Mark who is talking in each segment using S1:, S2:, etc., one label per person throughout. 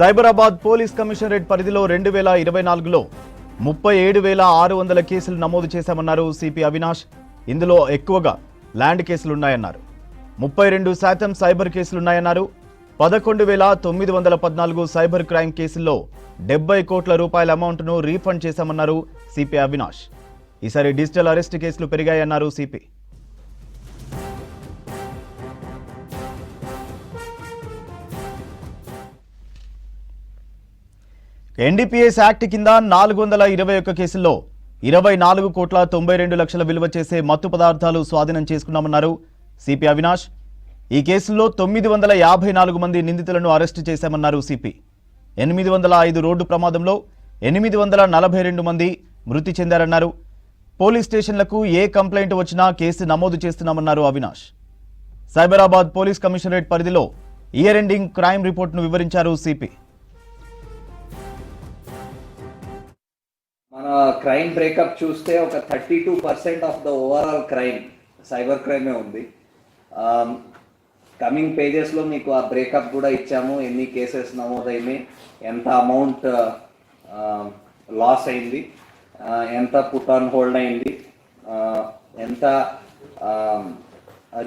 S1: Cyberabad police commissionerate పరిధిలో 2024లో 37,600 కేసులు నమోదు చేశామన్నారు సిపి అవినాష్. ఇందులో ఎక్కువగా ల్యాండ్ కేసులున్నాయన్నారు. 32% సైబర్ కేసులున్నాయన్నారు. 11,914 సైబర్ క్రైమ్ కేసుల్లో 70 కోట్ల రూపాయల అమౌంట్ను రీఫండ్ చేశామన్నారు సిపి అవినాష్. ఈసారి డిజిటల్ అరెస్ట్ కేసులు పెరిగాయన్నారు సిపి. ఎన్డీపీఎస్ యాక్ట్ కింద 421 కేసుల్లో 24 కోట్ల 92 లక్షల విలువ చేసే మత్తు పదార్థాలు స్వాధీనం చేసుకున్నామన్నారు సిపి అవినాష్. ఈ కేసుల్లో 954 మంది నిందితులను అరెస్టు చేశామన్నారు సిపి. 805 రోడ్డు ప్రమాదంలో 842 మంది మృతి చెందారన్నారు. పోలీస్ స్టేషన్లకు ఏ కంప్లైంట్ వచ్చినా కేసు నమోదు చేస్తున్నామన్నారు అవినాష్. సైబరాబాద్ పోలీస్ కమిషనరేట్ పరిధిలో ఇయర్ ఎండింగ్ క్రైమ్ రిపోర్ట్ను వివరించారు సిపి.
S2: మన క్రైమ్ బ్రేకప్ చూస్తే ఒక 32% of the overall crime cyber క్రైమే ఉంది. కమింగ్ పేజెస్లో మీకు ఆ బ్రేకప్ కూడా ఇచ్చాము. ఎన్ని కేసెస్ నమోదైనాయి, ఎంత అమౌంట్ లాస్ అయింది, ఎంత పుట్ ఆన్ హోల్డ్ అయింది, ఎంత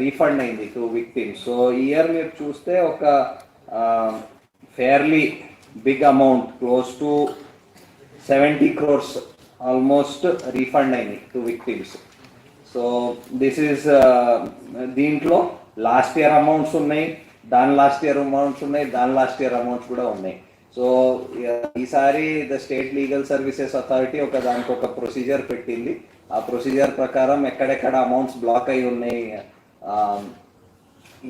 S2: రీఫండ్ అయింది టు విక్టిమ్స్. సో ఇయర్ మీరు చూస్తే ఒక fairly big amount close to 70 crores almost refund అయింది to victims. So this is దీంట్లో లాస్ట్ ఇయర్ అమౌంట్స్ ఉన్నాయి, దాని లాస్ట్ ఇయర్ అమౌంట్స్ ఉన్నాయి, దాని లాస్ట్ ఇయర్ అమౌంట్స్ కూడా ఉన్నాయి. సో ఈసారి the state legal services authority దానికి ఒక ప్రొసీజర్ పెట్టింది. ఆ ప్రొసీజర్ ప్రకారం ఎక్కడెక్కడ అమౌంట్స్ బ్లాక్ అయి ఉన్నాయి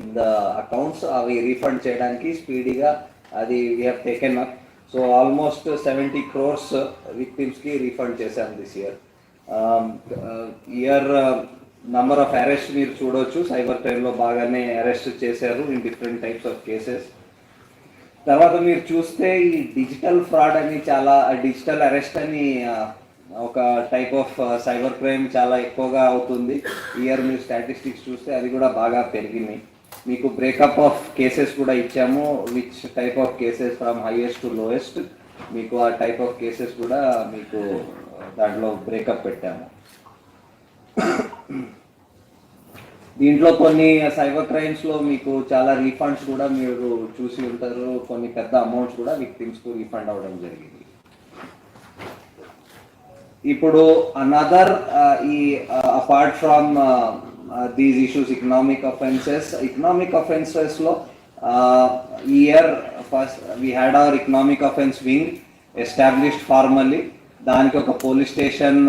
S2: ఇన్ ద అకౌంట్స్ అవి రీఫండ్ చేయడానికి స్పీడీగా అది we have taken up. So almost 70 crores విక్టిమ్స్కి రీఫండ్ చేశాం this year. Year number of arrest మీరు చూడవచ్చు. సైబర్ క్రైమ్లో బాగానే అరెస్ట్ చేశారు in different types of cases. తర్వాత మీరు చూస్తే ఈ డిజిటల్ ఫ్రాడ్ అని డిజిటల్ అరెస్ట్ అని ఒక టైప్ ఆఫ్ సైబర్ క్రైమ్ చాలా ఎక్కువగా అవుతుంది. ఇయర్ మీరు స్టాటిస్టిక్స్ చూస్తే అది కూడా బాగా పెరిగినాయి. మీకు బ్రేకప్ ఆఫ్ కేసెస్ కూడా ఇచ్చాము, which type of cases from highest to lowest, మీకు ఆ టైప్ ఆఫ్ కేసెస్ కూడా మీకు దాంట్లో బ్రేకప్ పెట్టాము. దీంట్లో కొన్ని సైబర్ క్రైమ్స్లో మీకు చాలా రీఫండ్స్ కూడా మీరు చూసి ఉంటారు. కొన్ని పెద్ద అమౌంట్స్ కూడా విక్టిమ్స్కు రీఫండ్ అవ్వడం జరిగింది. ఇప్పుడు అనదర్ ఈ apart from these issues, economic offenses lo year first we had our economic offense wing established formally. దానికి ఒక పోలీస్ స్టేషన్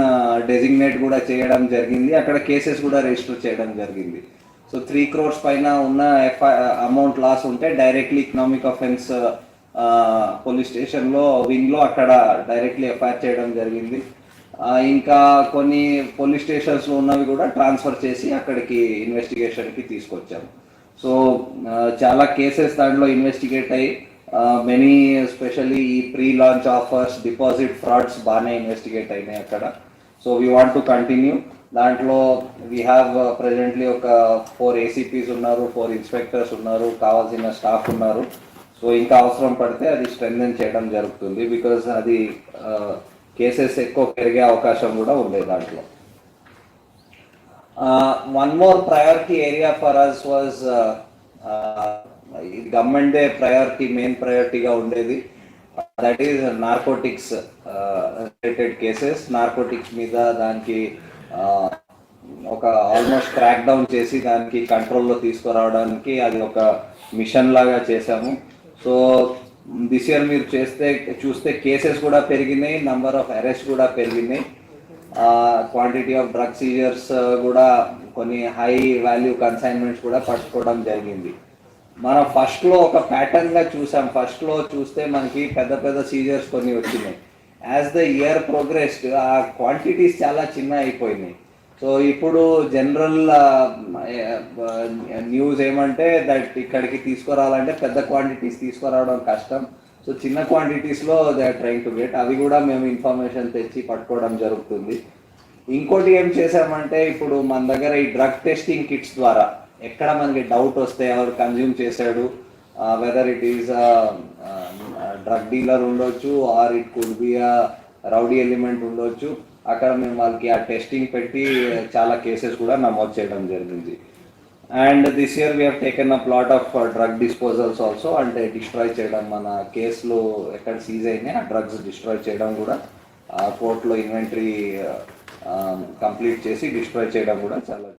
S2: డెసిగ్నేట్ కూడా చేయడం జరిగింది. అక్కడ కేసెస్ కూడా రిజిస్టర్ చేయడం జరిగింది. సో 3 crores పైన ఉన్న అమౌంట్ లాస్ ఉంటే డైరెక్ట్లీ ఎకనామిక్ అఫెన్స్ పోలీస్ స్టేషన్లో వింగ్లో అక్కడ డైరెక్ట్లీ ఎఫ్ఐఆర్ చేయడం జరిగింది. ఇంకా కొన్ని పోలీస్ స్టేషన్స్లో ఉన్నవి కూడా ట్రాన్స్ఫర్ చేసి అక్కడికి ఇన్వెస్టిగేషన్కి తీసుకొచ్చాము. సో చాలా కేసెస్ దాంట్లో ఇన్వెస్టిగేట్ అయ్యి మెనీ ఎస్పెషల్లీ ఈ pre launch offers, deposit frauds బాగానే ఇన్వెస్టిగేట్ అయినాయి అక్కడ. So we want to continue. దాంట్లో వీ హ్యావ్ ప్రెజెంట్లీ ఒక 4 ACPs ఉన్నారు, 4 ఇన్స్పెక్టర్స్ ఉన్నారు, కావాల్సిన స్టాఫ్ ఉన్నారు. సో ఇంకా అవసరం పడితే అది స్ట్రెంథెన్ చేయడం జరుగుతుంది. బికాజ్ అది కేసెస్ ఎక్కువ పెరిగే అవకాశం కూడా ఉంది దాంట్లో. One more priority area for us was government main ప్రయారిటీగా ఉండేది. That is narcotics related cases. Narcotics మీద దానికి ఒక ఆల్మోస్ట్ క్రాక్ డౌన్ చేసి దానికి కంట్రోల్లో తీసుకురావడానికి అది ఒక మిషన్ లాగా చేశాము. సో దిస్ ఇయర్ మీరు చూస్తే కేసెస్ కూడా పెరిగినాయి, నంబర్ ఆఫ్ అరెస్ట్ కూడా పెరిగినాయి, క్వాంటిటీ ఆఫ్ డ్రగ్ సీజర్స్ కూడా కొన్ని హై వాల్యూ కన్సైన్మెంట్స్ కూడా పట్టుకోవడం జరిగింది. మనం ఫస్ట్లో ఒక ప్యాటర్న్గా చూసాం. ఫస్ట్లో చూస్తే మనకి పెద్ద సీజర్స్ కొన్ని వచ్చినాయి. యాజ్ ద ఇయర్ ప్రోగ్రెస్డ్ ఆ క్వాంటిటీస్ చాలా చిన్న అయిపోయినాయి. సో ఇప్పుడు జనరల్ న్యూస్ ఏమంటే దట్ ఇక్కడికి తీసుకురావాలంటే పెద్ద క్వాంటిటీస్ తీసుకురావడం కష్టం. సో చిన్న క్వాంటిటీస్లో they are trying to get. అవి కూడా మేము ఇన్ఫర్మేషన్ తెచ్చి పట్టుకోవడం జరుగుతుంది. ఇంకోటి ఏం చేసామంటే ఇప్పుడు మన దగ్గర ఈ డ్రగ్ టెస్టింగ్ కిట్స్ ద్వారా ఎక్కడ మనకి డౌట్ వస్తే ఎవరు కన్జ్యూమ్ చేశాడు, whether it is drug dealer ఉండొచ్చు, or it could be rowdy element ఉండొచ్చు. అక్కడ మేము వాళ్ళకి ఆ టెస్టింగ్ పెట్టి చాలా కేసెస్ కూడా నమోదు చేయడం జరిగింది. And this year we have taken a plot of drug disposals also, అంటే డిస్ట్రాయ్ చేయడం, మన కేసులో ఎక్కడ సీజ్ అయినాయి ఆ డ్రగ్స్ డిస్ట్రాయ్ చేయడం కూడా, కోర్టులో ఇన్వెంటరీ కంప్లీట్ చేసి డిస్ట్రాయ్ చేయడం కూడా చాలా